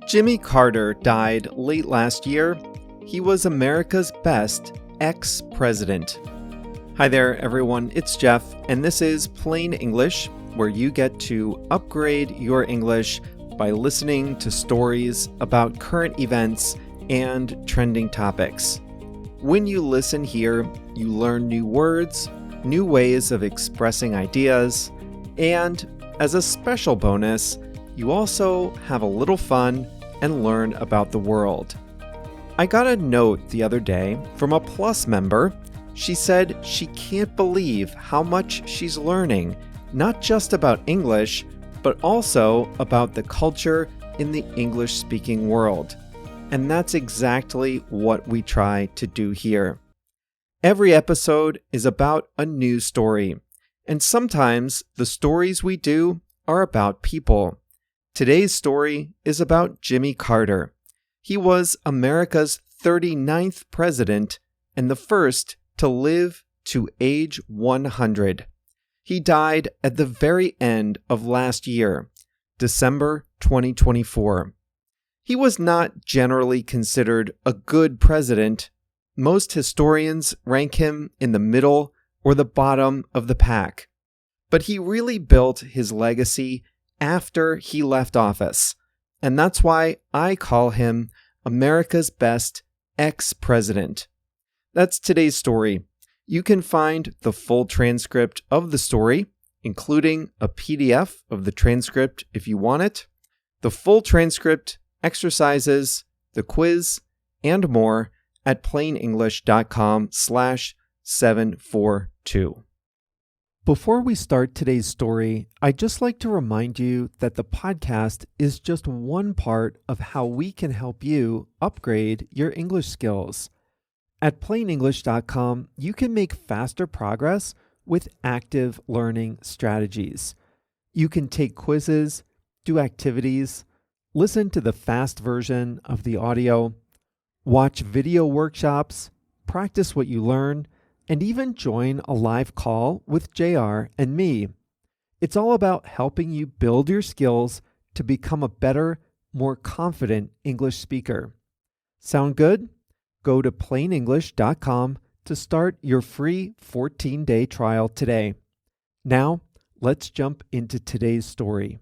Jimmy Carter died late last year. He was America's best ex-president. Hi there, everyone. It's Jeff, and this is Plain English, where you get to upgrade your English by listening to stories about current events and trending topics. When you listen here, you learn new words, new ways of expressing ideas, and as a special bonus, you also have a little fun and learn about the world. I got a note the other day from a Plus member. She said she can't believe how much she's learning, not just about English, but also about the culture in the English-speaking world. And that's exactly what we try to do here. Every episode is about a new story, and sometimes the stories we do are about people. Today's story is about Jimmy Carter. He was America's 39th president and the first to live to age 100. He died at the very end of last year, December 2024. He was not generally considered a good president. Most historians rank him in the middle or the bottom of the pack. But he really built his legacy after he left office, and that's why I call him America's best ex-president. That's today's story. You can find the full transcript of the story, including a PDF of the transcript if you want it, the full transcript, exercises, the quiz, and more at plainenglish.com/742. Before we start today's story, I'd just like to remind you that the podcast is just one part of how we can help you upgrade your English skills. At plainenglish.com, you can make faster progress with active learning strategies. You can take quizzes, do activities, listen to the fast version of the audio, watch video workshops, practice what you learn, and even join a live call with JR and me. It's all about helping you build your skills to become a better, more confident English speaker. Sound good? Go to plainenglish.com to start your free 14-day trial today. Now, let's jump into today's story.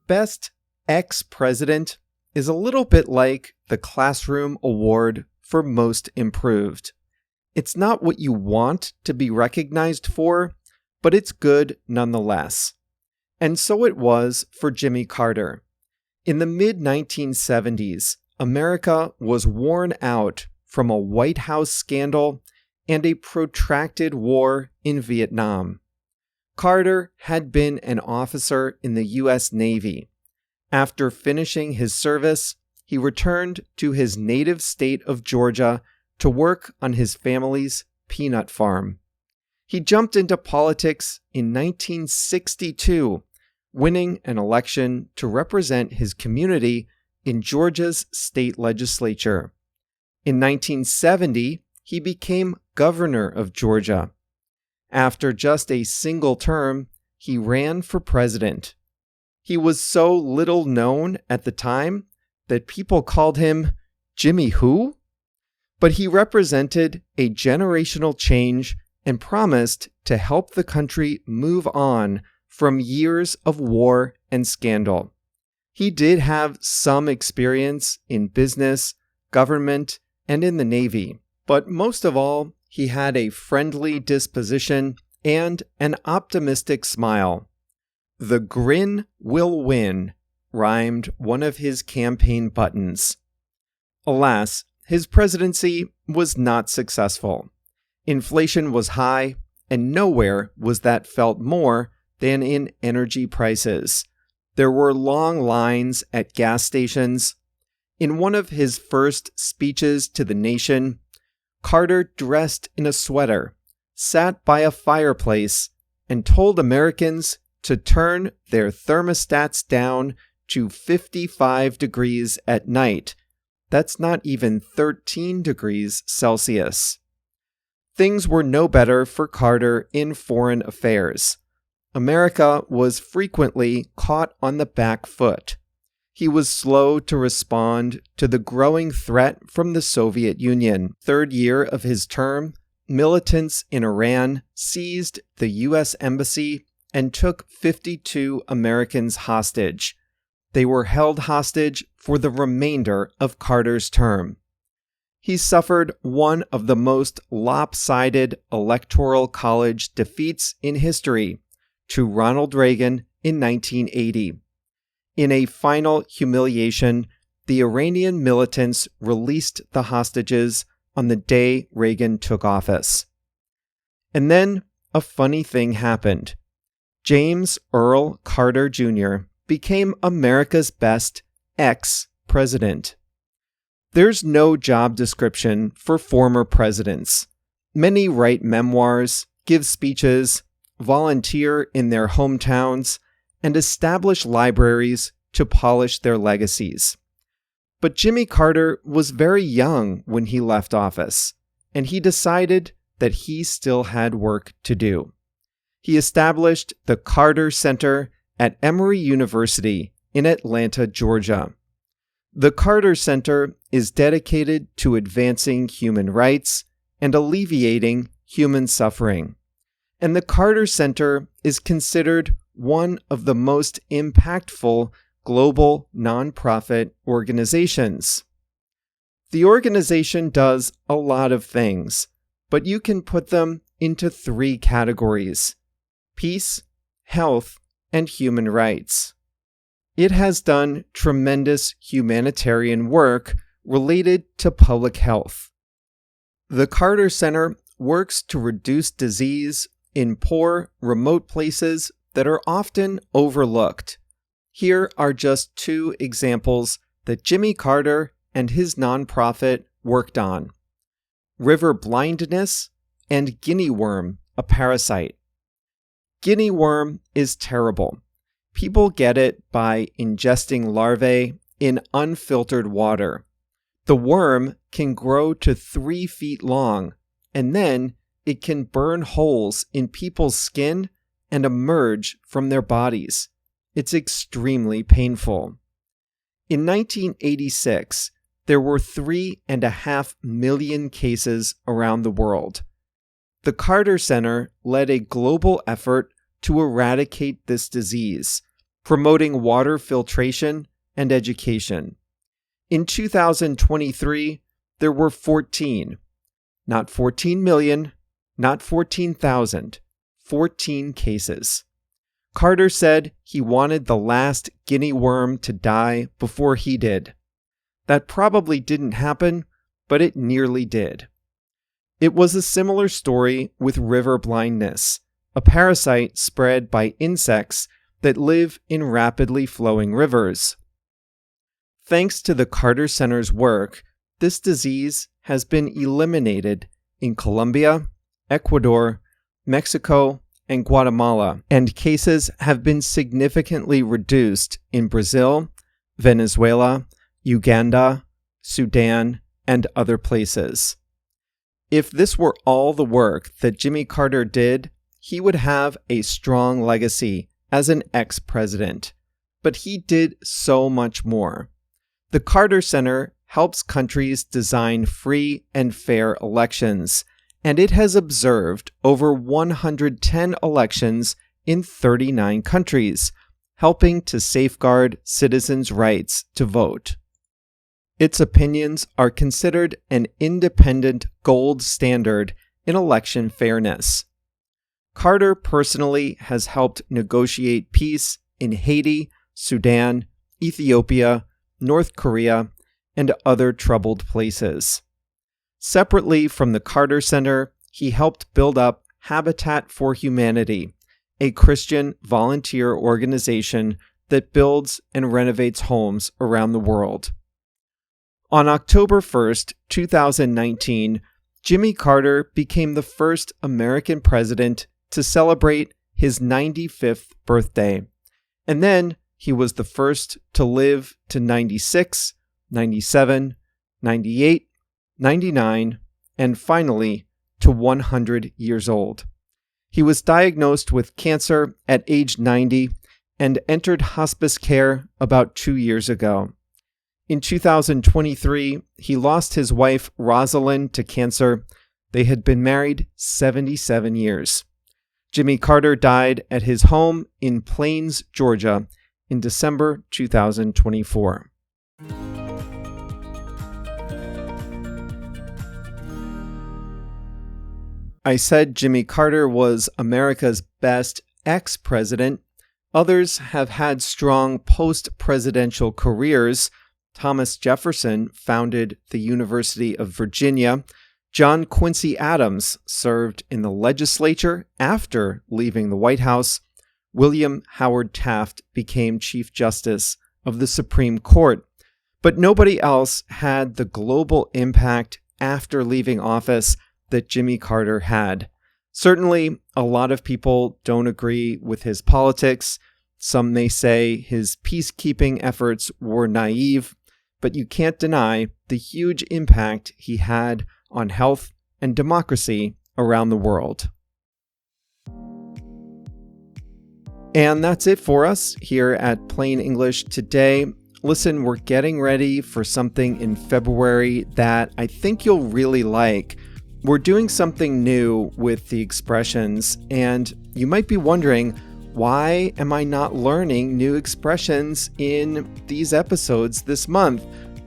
Best ex-president is a little bit like the classroom award for most improved. It's not what you want to be recognized for, but it's good nonetheless. And so it was for Jimmy Carter. In the mid-1970s, America was worn out from a White House scandal and a protracted war in Vietnam. Carter had been an officer in the U.S. Navy. After finishing his service, he returned to his native state of Georgia to work on his family's peanut farm. He jumped into politics in 1962, winning an election to represent his community in Georgia's state legislature. In 1970, he became governor of Georgia. After just a single term, he ran for president. He was so little known at the time that people called him Jimmy Who? But he represented a generational change and promised to help the country move on from years of war and scandal. He did have some experience in business, government, and in the Navy, but most of all, he had a friendly disposition and an optimistic smile. "The grin will win," rhymed one of his campaign buttons. Alas, his presidency was not successful. Inflation was high, and nowhere was that felt more than in energy prices. There were long lines at gas stations. In one of his first speeches to the nation, Carter dressed in a sweater, sat by a fireplace, and told Americans to turn their thermostats down to 55 degrees at night. That's not even 13 degrees Celsius. Things were no better for Carter in foreign affairs. America was frequently caught on the back foot. He was slow to respond to the growing threat from the Soviet Union. Third year of his term, militants in Iran seized the U.S. embassy and took 52 Americans hostage. They were held hostage for the remainder of Carter's term. He suffered one of the most lopsided electoral college defeats in history to Ronald Reagan in 1980. In a final humiliation, the Iranian militants released the hostages on the day Reagan took office. And then a funny thing happened. James Earl Carter Jr. became America's best ex-president. There's no job description for former presidents. Many write memoirs, give speeches, volunteer in their hometowns, and establish libraries to polish their legacies. But Jimmy Carter was very young when he left office, and he decided that he still had work to do. He established the Carter Center at Emory University in Atlanta, Georgia. The Carter Center is dedicated to advancing human rights and alleviating human suffering. And the Carter Center is considered one of the most impactful global nonprofit organizations. The organization does a lot of things, but you can put them into 3 categories: peace, health, and human rights. It has done tremendous humanitarian work related to public health. The Carter Center works to reduce disease in poor, remote places that are often overlooked. Here are just 2 examples that Jimmy Carter and his nonprofit worked on: river blindness and guinea worm, a parasite. Guinea worm is terrible. People get it by ingesting larvae in unfiltered water. The worm can grow to 3 feet long, and then it can burn holes in people's skin and emerge from their bodies. It's extremely painful. In 1986, there were 3.5 million cases around the world. The Carter Center led a global effort to eradicate this disease, promoting water filtration and education. In 2023, there were 14. Not 14 million, not 14,000, 14 cases. Carter said he wanted the last guinea worm to die before he did. That probably didn't happen, but it nearly did. It was a similar story with river blindness, a parasite spread by insects that live in rapidly flowing rivers. Thanks to the Carter Center's work, this disease has been eliminated in Colombia, Ecuador, Mexico, and Guatemala, and cases have been significantly reduced in Brazil, Venezuela, Uganda, Sudan, and other places. If this were all the work that Jimmy Carter did, he would have a strong legacy as an ex-president. But he did so much more. The Carter Center helps countries design free and fair elections, and it has observed over 110 elections in 39 countries, helping to safeguard citizens' rights to vote. Its opinions are considered an independent gold standard in election fairness. Carter personally has helped negotiate peace in Haiti, Sudan, Ethiopia, North Korea, and other troubled places. Separately from the Carter Center, he helped build up Habitat for Humanity, a Christian volunteer organization that builds and renovates homes around the world. On October 1st, 2019, Jimmy Carter became the first American president to celebrate his 95th birthday, and then he was the first to live to 96, 97, 98, 99, and finally to 100 years old. He was diagnosed with cancer at age 90 and entered hospice care about 2 years ago. In 2023, he lost his wife Rosalind to cancer. They had been married 77 years. Jimmy Carter died at his home in Plains, Georgia, in December 2024. I said Jimmy Carter was America's best ex-president. Others have had strong post-presidential careers. Thomas Jefferson founded the University of Virginia. John Quincy Adams served in the legislature after leaving the White House. William Howard Taft became Chief Justice of the Supreme Court. But nobody else had the global impact after leaving office that Jimmy Carter had. Certainly, a lot of people don't agree with his politics. Some may say his peacekeeping efforts were naive, but you can't deny the huge impact he had on health and democracy around the world. And that's it for us here at Plain English today. Listen, we're getting ready for something in February that I think you'll really like. We're doing something new with the expressions, and you might be wondering, why am I not learning new expressions in these episodes this month?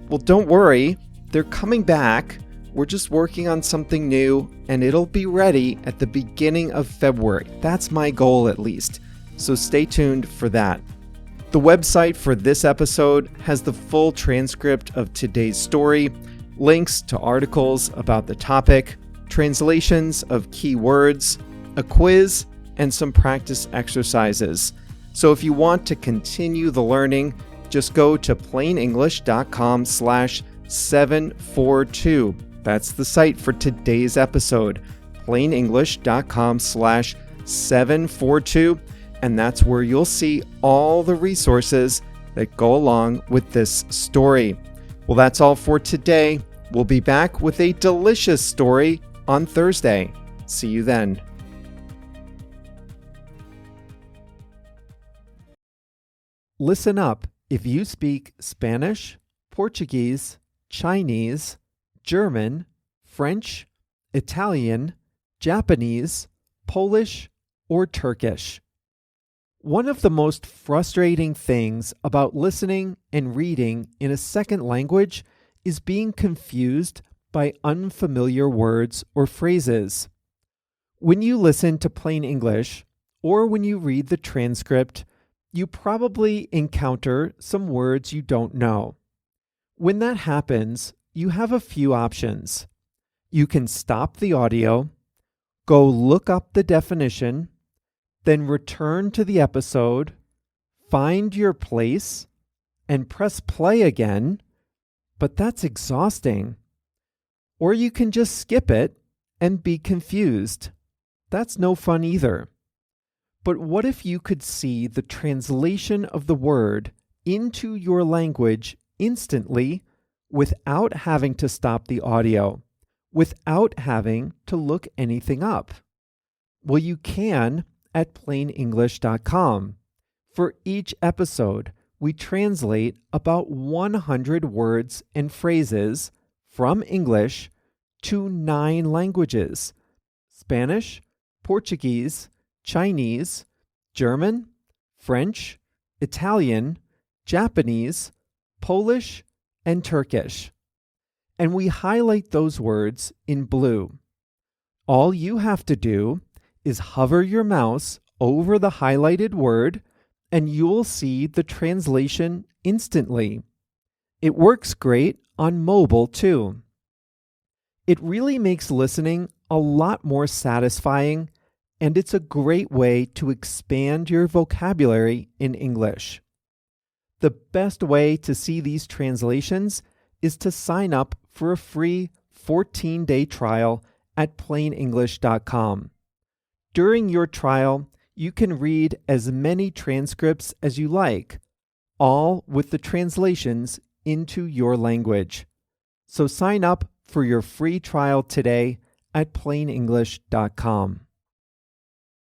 Well, don't worry, they're coming back. We're just working on something new, and it'll be ready at the beginning of February. That's my goal, at least. So stay tuned for that. The website for this episode has the full transcript of today's story, links to articles about the topic, translations of key words, a quiz, and some practice exercises. So if you want to continue the learning, just go to plainenglish.com/742. That's the site for today's episode, plainenglish.com/742. And that's where you'll see all the resources that go along with this story. Well, that's all for today. We'll be back with a delicious story on Thursday. See you then. Listen up if you speak Spanish, Portuguese, Chinese, German, French, Italian, Japanese, Polish, or Turkish. One of the most frustrating things about listening and reading in a second language is being confused by unfamiliar words or phrases. When you listen to Plain English, or when you read the transcript, you probably encounter some words you don't know. When that happens, you have a few options. You can stop the audio, go look up the definition, then return to the episode, find your place, and press play again, but that's exhausting. Or you can just skip it and be confused. That's no fun either. But what if you could see the translation of the word into your language instantly without having to stop the audio, without having to look anything up? Well, you can at plainenglish.com. For each episode, we translate about 100 words and phrases from English to 9 languages: Spanish, Portuguese, Chinese, German, French, Italian, Japanese, Polish, and Turkish. And we highlight those words in blue. All you have to do is hover your mouse over the highlighted word, and you'll see the translation instantly. It works great on mobile too. It really makes listening a lot more satisfying, and it's a great way to expand your vocabulary in English. The best way to see these translations is to sign up for a free 14-day trial at plainenglish.com. During your trial, you can read as many transcripts as you like, all with the translations into your language. So sign up for your free trial today at plainenglish.com.